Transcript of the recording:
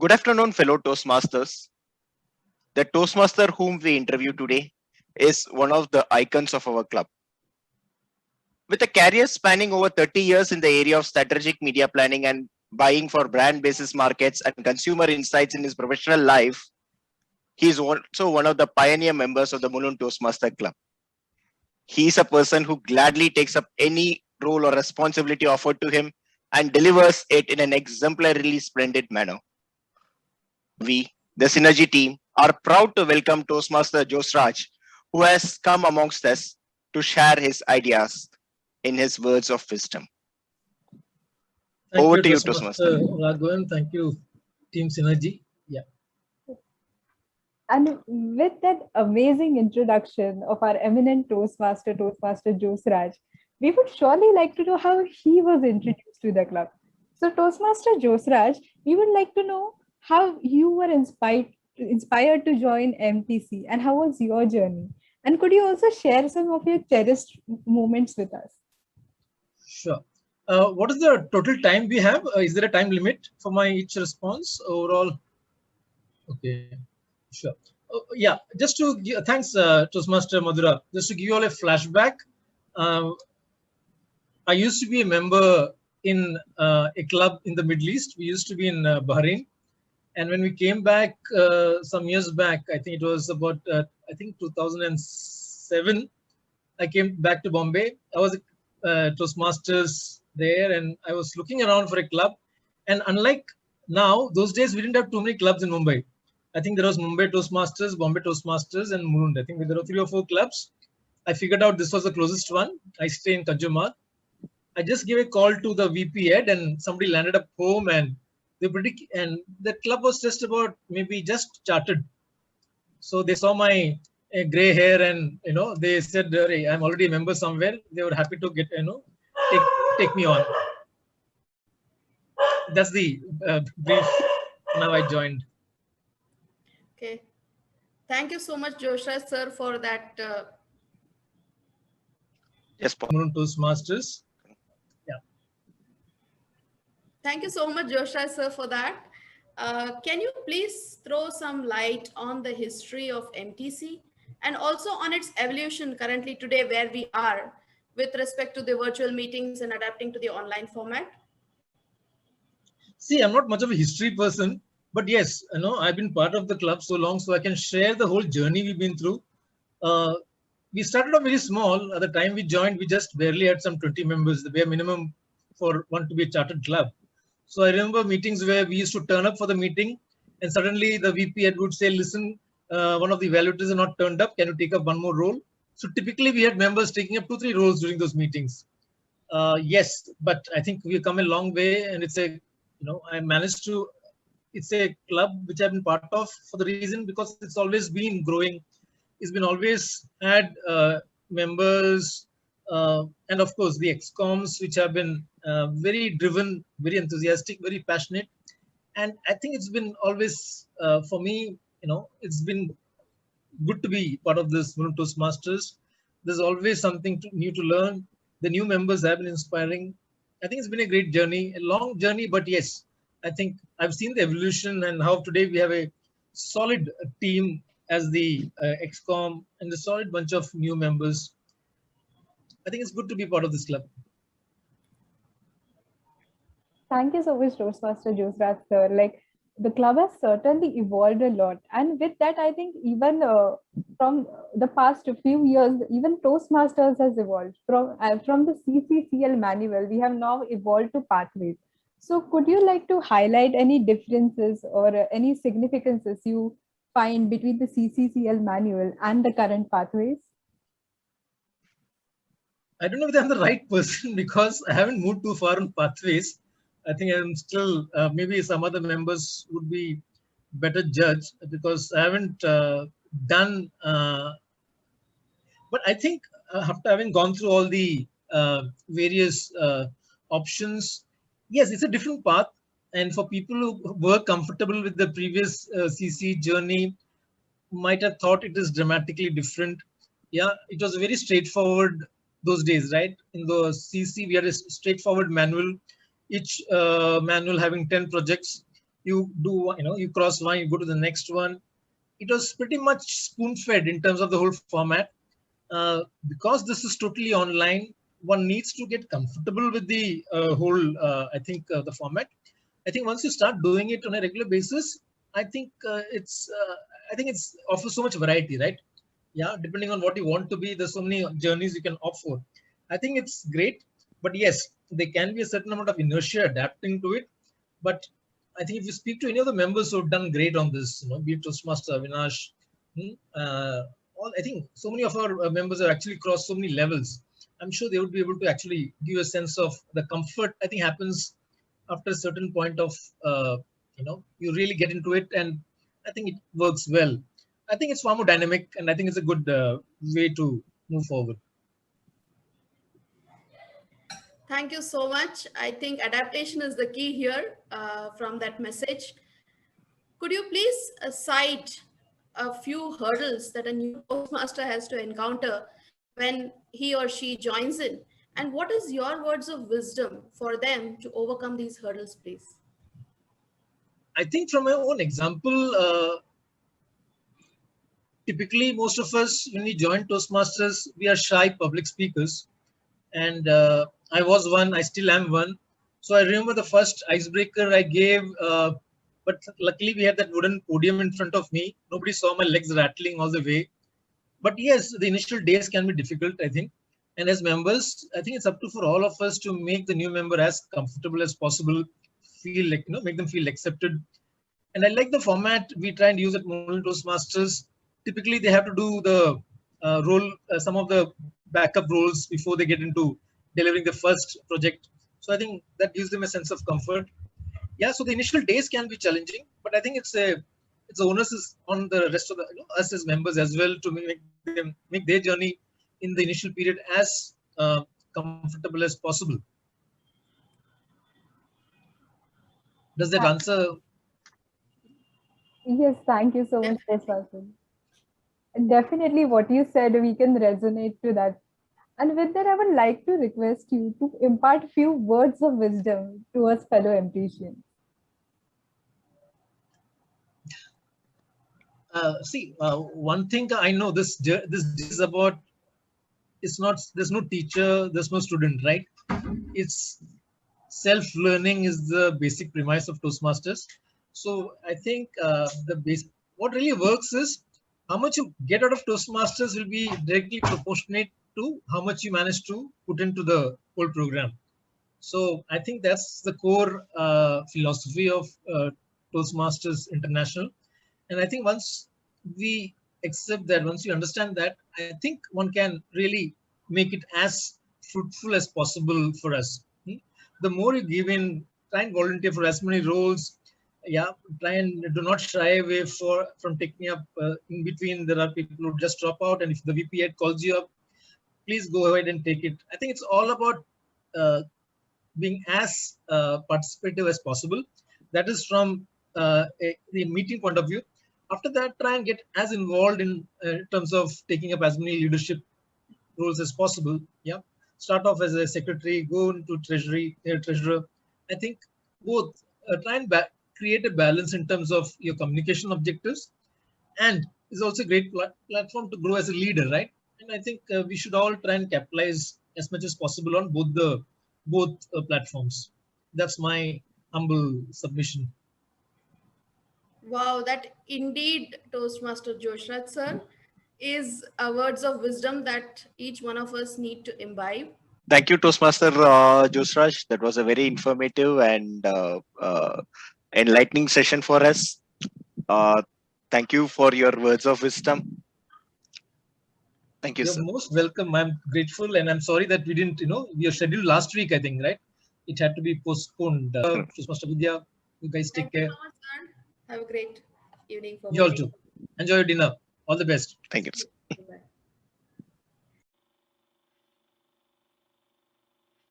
Good afternoon, fellow Toastmasters. The Toastmaster whom we interview today is one of the icons of our club. With a career spanning over 30 years in the area of strategic media planning and buying for brand basis markets and consumer insights in his professional life, he is also one of the pioneer members of the Mulund Toastmaster Club. He is a person who gladly takes up any role or responsibility offered to him and delivers it in an exemplarily splendid manner. We, the Synergy team, are proud to welcome Toastmaster Jose Raj, who has come amongst us to share his ideas in his words of wisdom. Over to you, Toastmaster. Raghavan. Thank you, Team Synergy. Yeah. And with that amazing introduction of our eminent Toastmaster Jose Raj, we would surely like to know how he was introduced to the club. So, Toastmaster Jose Raj, we would like to know how you were inspired to join MTC and how was your journey? And could you also share some of your cherished moments with us? Sure. What is the total time we have? Is there a time limit for my each response overall? Okay, sure. Yeah, just to give, thanks, Toastmaster Madhura. Just to give you all a flashback, I used to be a member in a club in the Middle East. We used to be in Bahrain. And when we came back some years back, I think it was about, 2007, I came back to Bombay. I was Toastmasters there, and I was looking around for a club. And unlike now, those days we didn't have too many clubs in Mumbai. I think there was Mumbai Toastmasters, Bombay Toastmasters, and Mulund. I think there were 3 or 4 clubs. I figured out this was the closest one. I stay in Kanjurmarg. I just gave a call to the VP head, and somebody landed up home, and and the club was just about maybe just chartered. So they saw my gray hair, and they said, hey, I'm already a member somewhere. They were happy to get take me on. That's the brief. Now I joined. Okay, thank you so much, Jose sir, for that. Yes, Mulund Toastmasters. Yeah. Thank you so much, Jose sir, for that. Can you please throw some light on the history of MTC and also on its evolution currently today where we are with respect to the virtual meetings and adapting to the online format? See, I'm not much of a history person, but yes, I've been part of the club so long, so I can share the whole journey we've been through. We started off very small. At the time we joined, we just barely had some 20 members, the bare minimum for one to be a chartered club. So I remember meetings where we used to turn up for the meeting, and suddenly the VP head would say, listen, one of the evaluators are not turned up. Can you take up one more role? So typically we had members taking up 2-3 roles during those meetings. Yes, but I think we've come a long way, and it's I managed to, it's a club which I've been part of for the reason because it's always been growing. It's been always had members, and of course the ExComs, which have been very driven, very enthusiastic, very passionate. And I think it's been always, for me, it's been good to be part of this Mulund Toastmasters. There's always something new to learn. The new members have been inspiring. I think it's been a great journey, a long journey, but yes, I think I've seen the evolution and how today we have a solid team as the ExCom and a solid bunch of new members. I think it's good to be part of this club. Thank you so much, Toastmaster Jose Raj sir. Like, the club has certainly evolved a lot, and with that, I think even from the past few years, even Toastmasters has evolved. From the CCCL manual, we have now evolved to pathways. So, could you like to highlight any differences or any significances you find between the CCCL manual and the current pathways? I don't know if I'm the right person because I haven't moved too far on pathways. I think I'm still, maybe some other members would be better judge because I haven't done, but I think after having gone through all the various options, yes, it's a different path. And for people who were comfortable with the previous CC journey, might have thought it is dramatically different. Yeah, it was very straightforward those days, right? In the CC, we had a straightforward manual, each manual having 10 projects. you do, you cross one, you go to the next one. It was pretty much spoon-fed in terms of the whole format. Because this is totally online, one needs to get comfortable with the whole, the format. I think once you start doing it on a regular basis, I think it's offers so much variety, right? Yeah, depending on what you want to be, there's so many journeys you can opt for. I think it's great, but yes, there can be a certain amount of inertia adapting to it. But I think if you speak to any of the members who have done great on this, be it Toastmaster Avinash, I think so many of our members have actually crossed so many levels. I'm sure they would be able to actually give you a sense of the comfort. I think happens after a certain point of, you really get into it, and I think it works well. I think it's far more dynamic, and I think it's a good way to move forward. Thank you so much. I think adaptation is the key here from that message. Could you please cite a few hurdles that a new Toastmaster has to encounter when he or she joins in? And what is your words of wisdom for them to overcome these hurdles, please? I think from my own example, typically most of us, when we join Toastmasters, we are shy public speakers. And I was one, I still am one. So I remember the first icebreaker I gave, but luckily we had that wooden podium in front of me. Nobody saw my legs rattling all the way. But yes, the initial days can be difficult, I think. And as members, I think it's up to for all of us to make the new member as comfortable as possible, feel like, make them feel accepted. And I like the format we try and use at Model Toastmasters. Typically, they have to do the some of the backup roles before they get into delivering the first project. So I think that gives them a sense of comfort. Yeah, so the initial days can be challenging, but I think it's onus is on the rest of the us as members as well to make their journey in the initial period as comfortable as possible. Does that answer? Yes, thank you so much, Toastmaster. Definitely what you said, we can resonate to that. And with that, I would like to request you to impart few words of wisdom to us fellow MTians. One thing I know, this is about, there's no teacher, there's no student, right? It's self-learning is the basic premise of Toastmasters. So I think what really works is how much you get out of Toastmasters will be directly proportionate to how much you manage to put into the whole program. So I think that's the core philosophy of Toastmasters International. And I think once we accept that, once you understand that, I think one can really make it as fruitful as possible for us. The more you give in, try and volunteer for as many roles. Yeah, try and do not shy away from taking up in between. There are people who just drop out, and if the VP head calls you up, please go ahead and take it. I think it's all about being as participative as possible. That is from the meeting point of view. After that, try and get as involved in terms of taking up as many leadership roles as possible. Yeah, start off as a secretary, go into treasurer. I think both try and create a balance in terms of your communication objectives, and is also a great platform to grow as a leader, right? And I think we should all try and capitalize as much as possible on both platforms. That's my humble submission. Wow, that indeed, Toastmaster Joshraj sir, is words of wisdom that each one of us need to imbibe. Thank you, Toastmaster Josraj. That was a very informative and enlightening session for us. Thank you for your words of wisdom. Thank you, You're sir. most welcome. I'm grateful, and I'm sorry that we didn't, we are scheduled last week, I think, right? It had to be postponed. Toastmaster Vidya, you guys take care. Thank you so much, sir. Have a great evening. You all too. Enjoy your dinner. All the best. Thank you, sir.